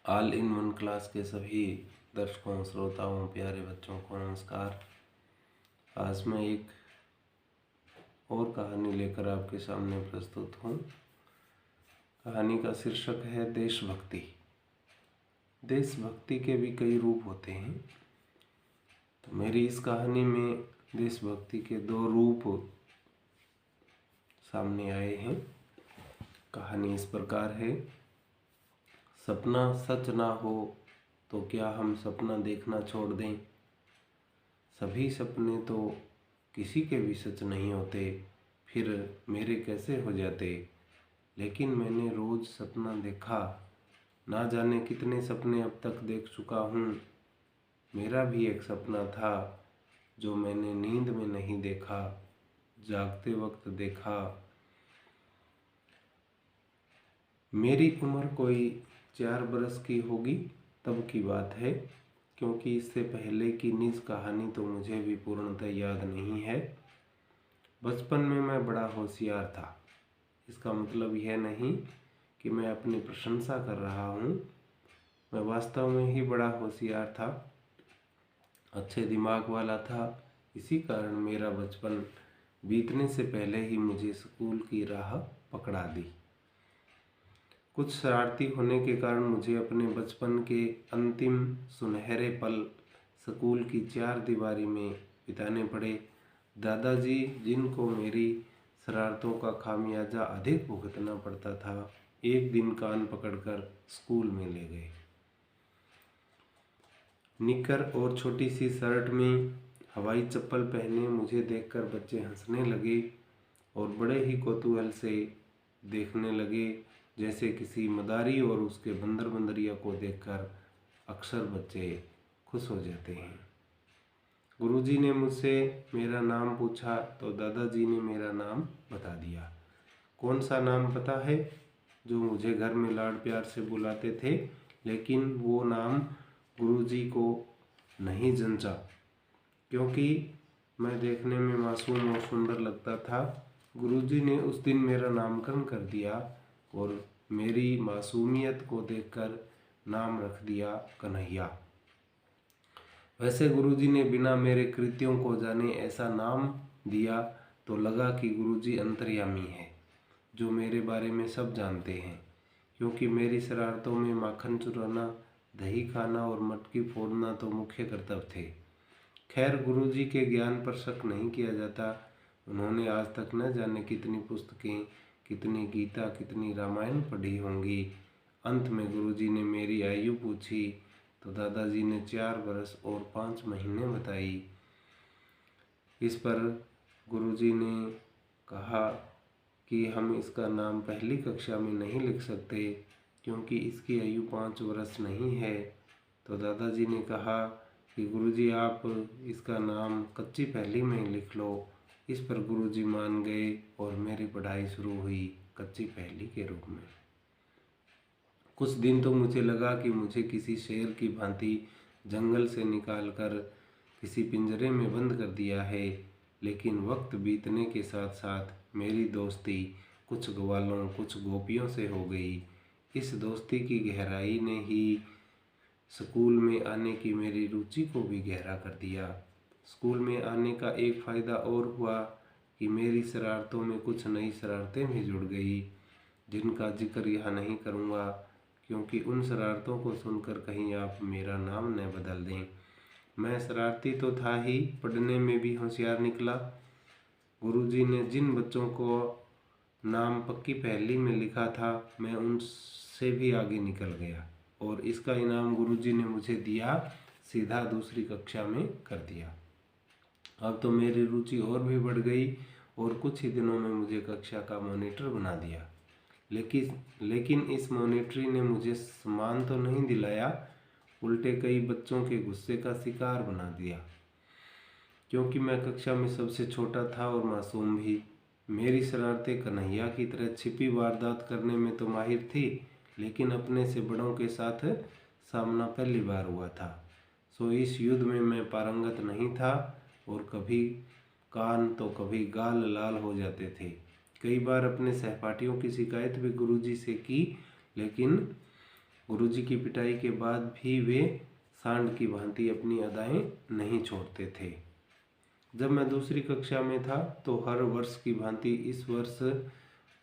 All in one class के सभी दर्शकों, श्रोताओं, प्यारे बच्चों को नमस्कार। आज मैं एक और कहानी लेकर आपके सामने प्रस्तुत हूँ। कहानी का शीर्षक है देशभक्ति। देशभक्ति के भी कई रूप होते हैं, तो मेरी इस कहानी में देशभक्ति के 2 रूप सामने आए हैं। कहानी इस प्रकार है। सपना सच ना हो तो क्या हम सपना देखना छोड़ दें? सभी सपने तो किसी के भी सच नहीं होते, फिर मेरे कैसे हो जाते? लेकिन मैंने रोज़ सपना देखा, ना जाने कितने सपने अब तक देख चुका हूँ। मेरा भी एक सपना था जो मैंने नींद में नहीं देखा, जागते वक्त देखा। मेरी उम्र कोई 4 बरस की होगी तब की बात है, क्योंकि इससे पहले की निज कहानी तो मुझे भी पूर्णतः याद नहीं है। बचपन में मैं बड़ा होशियार था। इसका मतलब यह नहीं कि मैं अपनी प्रशंसा कर रहा हूँ। मैं वास्तव में ही बड़ा होशियार था, अच्छे दिमाग वाला था। इसी कारण मेरा बचपन बीतने से पहले ही मुझे स्कूल की राह पकड़ा दी। कुछ शरारती होने के कारण मुझे अपने बचपन के अंतिम सुनहरे पल स्कूल की 4 दीवारी में बिताने पड़े। दादाजी, जिनको मेरी शरारतों का खामियाजा अधिक भुगतना पड़ता था, एक दिन कान पकड़कर स्कूल में ले गए। निकर और छोटी सी शर्ट में हवाई चप्पल पहने मुझे देखकर बच्चे हंसने लगे और बड़े ही कौतूहल से देखने लगे, जैसे किसी मदारी और उसके बंदर बंदरिया को देखकर अक्सर बच्चे खुश हो जाते हैं। गुरुजी ने मुझसे मेरा नाम पूछा तो दादाजी ने मेरा नाम बता दिया। कौन सा नाम पता है? जो मुझे घर में लाड प्यार से बुलाते थे, लेकिन वो नाम गुरुजी को नहीं जंचा, क्योंकि मैं देखने में मासूम और सुंदर लगता था। गुरुजी ने उस दिन मेरा नामकरण कर दिया और मेरी मासूमियत को देखकर नाम रख दिया कन्हैया। वैसे गुरुजी ने बिना मेरे कृत्यों को जाने ऐसा नाम दिया तो लगा कि गुरुजी अंतर्यामी है, जो मेरे बारे में सब जानते हैं, क्योंकि मेरी शरारतों में माखन चुराना, दही खाना और मटकी फोड़ना तो मुख्य कर्तव्य थे। खैर, गुरुजी के ज्ञान पर शक नहीं किया जाता। उन्होंने आज तक न जाने कितनी पुस्तकें, कितनी गीता, कितनी रामायण पढ़ी होंगी। अंत में गुरुजी ने मेरी आयु पूछी तो दादाजी ने 4 बरस और 5 महीने बताई। इस पर गुरुजी ने कहा कि हम इसका नाम पहली कक्षा में नहीं लिख सकते, क्योंकि इसकी आयु 5 वर्ष नहीं है। तो दादाजी ने कहा कि गुरुजी, आप इसका नाम कच्ची पहली में लिख लो। इस पर गुरुजी मान गए और मेरी पढ़ाई शुरू हुई कच्ची पहली के रूप में। कुछ दिन तो मुझे लगा कि मुझे किसी शेर की भांति जंगल से निकालकर किसी पिंजरे में बंद कर दिया है, लेकिन वक्त बीतने के साथ साथ मेरी दोस्ती कुछ ग्वालों, कुछ गोपियों से हो गई। इस दोस्ती की गहराई ने ही स्कूल में आने की मेरी रुचि को भी गहरा कर दिया। स्कूल में आने का एक फ़ायदा और हुआ कि मेरी शरारतों में कुछ नई शरारतें भी जुड़ गई, जिनका जिक्र यहाँ नहीं करूँगा, क्योंकि उन शरारतों को सुनकर कहीं आप मेरा नाम न बदल दें। मैं शरारती तो था ही, पढ़ने में भी होशियार निकला। गुरुजी ने जिन बच्चों को नाम पक्की पहली में लिखा था, मैं उनसे भी आगे निकल गया और इसका इनाम गुरुजी ने मुझे दिया, सीधा दूसरी कक्षा में कर दिया। अब तो मेरी रुचि और भी बढ़ गई और कुछ ही दिनों में मुझे कक्षा का मॉनिटर बना दिया। लेकिन इस मॉनिटरी ने मुझे सम्मान तो नहीं दिलाया, उल्टे कई बच्चों के गुस्से का शिकार बना दिया, क्योंकि मैं कक्षा में सबसे छोटा था और मासूम भी। मेरी शरारतें कन्हैया की तरह छिपी वारदात करने में तो माहिर थी, लेकिन अपने से बड़ों के साथ सामना पहली बार हुआ था। सो इस युद्ध में मैं पारंगत नहीं था और कभी कान तो कभी गाल लाल हो जाते थे। कई बार अपने सहपाठियों की शिकायत भी गुरुजी से की, लेकिन गुरुजी की पिटाई के बाद भी वे सांड की भांति अपनी अदाएं नहीं छोड़ते थे। जब मैं दूसरी कक्षा में था तो हर वर्ष की भांति इस वर्ष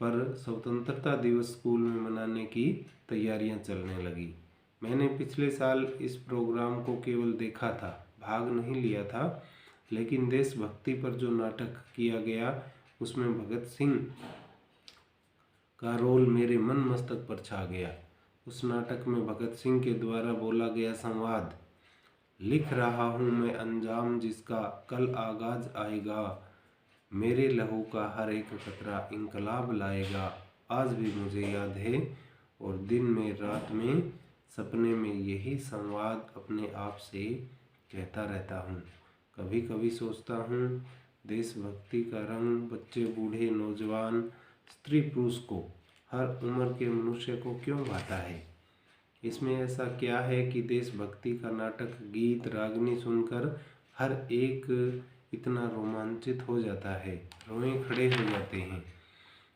पर स्वतंत्रता दिवस स्कूल में मनाने की तैयारियां चलने लगी। मैंने पिछले साल इस प्रोग्राम को केवल देखा था, भाग नहीं लिया था, लेकिन देशभक्ति पर जो नाटक किया गया उसमें भगत सिंह का रोल मेरे मन मस्तक पर छा गया। उस नाटक में भगत सिंह के द्वारा बोला गया संवाद, लिख रहा हूँ मैं अंजाम जिसका कल आगाज आएगा, मेरे लहू का हर एक कतरा इंकलाब लाएगा, आज भी मुझे याद है और दिन में रात में सपने में यही संवाद अपने आप से कहता रहता हूँ। कभी कभी सोचता हूँ देशभक्ति का रंग बच्चे बूढ़े नौजवान स्त्री पुरुष को, हर उम्र के मनुष्य को क्यों भाता है। इसमें ऐसा क्या है कि देशभक्ति का नाटक गीत रागनी सुनकर हर एक इतना रोमांचित हो जाता है, रोए खड़े हो जाते हैं।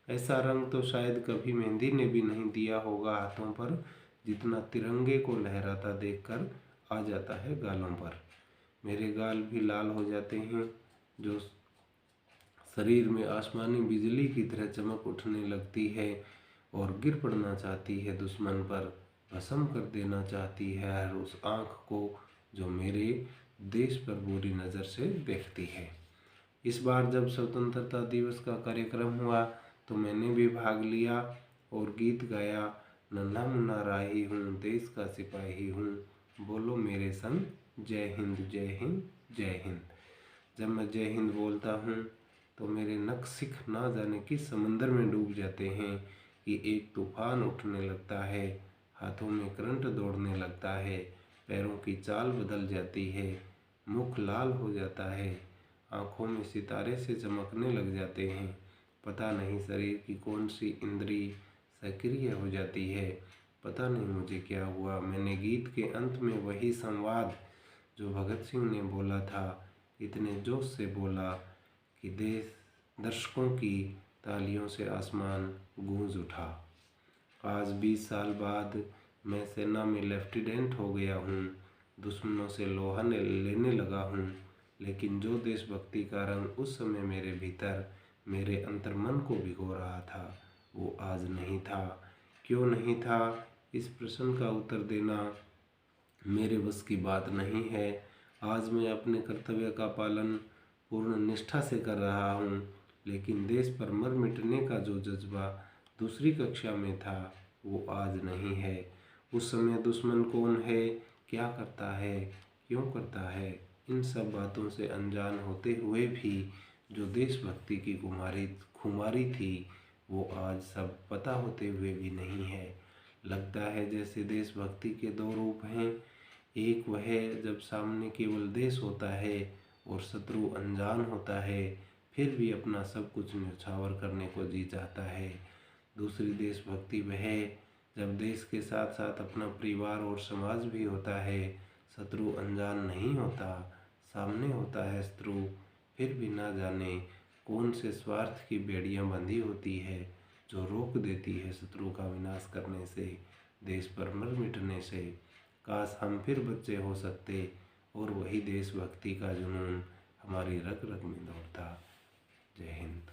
ऐसा रंग तो शायद कभी मेहंदी ने भी नहीं दिया होगा हाथों पर, जितना तिरंगे को लहराता देखकर आ जाता है गालों पर। मेरे गाल भी लाल हो जाते हैं, जो शरीर में आसमानी बिजली की तरह चमक उठने लगती है और गिर पड़ना चाहती है दुश्मन पर, भस्म कर देना चाहती है हर उस आँख को जो मेरे देश पर बुरी नज़र से देखती है। इस बार जब स्वतंत्रता दिवस का कार्यक्रम हुआ तो मैंने भी भाग लिया और गीत गाया, नन्हा मुन्ना राही हूँ, देश का सिपाही हूँ, बोलो मेरे संग जय हिंद जय हिंद जय हिंद। जब मैं जय हिंद बोलता हूँ तो मेरे नख सिख ना जाने किस समंदर में डूब जाते हैं कि एक तूफान उठने लगता है, हाथों में करंट दौड़ने लगता है, पैरों की चाल बदल जाती है, मुख लाल हो जाता है, आँखों में सितारे से चमकने लग जाते हैं। पता नहीं शरीर की कौन सी इंद्री सक्रिय हो जाती है, पता नहीं मुझे क्या हुआ। मैंने गीत के अंत में वही संवाद जो भगत सिंह ने बोला था इतने जोश से बोला कि देश दर्शकों की तालियों से आसमान गूंज उठा। आज 20 साल बाद मैं सेना में लेफ्टिनेंट हो गया हूँ, दुश्मनों से लोहा लेने लगा हूँ, लेकिन जो देशभक्ति का रंग उस समय मेरे भीतर मेरे अंतर्मन को भिगो रहा था वो आज नहीं था। क्यों नहीं था, इस प्रश्न का उत्तर देना मेरे बस की बात नहीं है। आज मैं अपने कर्तव्य का पालन पूर्ण निष्ठा से कर रहा हूँ, लेकिन देश पर मर मिटने का जो जज्बा दूसरी कक्षा में था वो आज नहीं है। उस समय दुश्मन कौन है, क्या करता है, क्यों करता है, इन सब बातों से अनजान होते हुए भी जो देशभक्ति की खुमारी थी वो आज सब पता होते हुए भी नहीं है। लगता है जैसे देशभक्ति के दो रूप हैं, एक वह जब सामने केवल देश होता है और शत्रु अनजान होता है फिर भी अपना सब कुछ न्यौछावर करने को जी चाहता है। दूसरी देशभक्ति वह जब देश के साथ साथ अपना परिवार और समाज भी होता है, शत्रु अनजान नहीं होता, सामने होता है शत्रु, फिर भी ना जाने कौन से स्वार्थ की बेड़ियां बंधी होती है जो रोक देती है शत्रु का विनाश करने से, देश पर मर मिटने से। काश हम फिर बच्चे हो सकते और वही देशभक्ति का जुनून हमारी रग रग में दौड़ता। जय हिंद।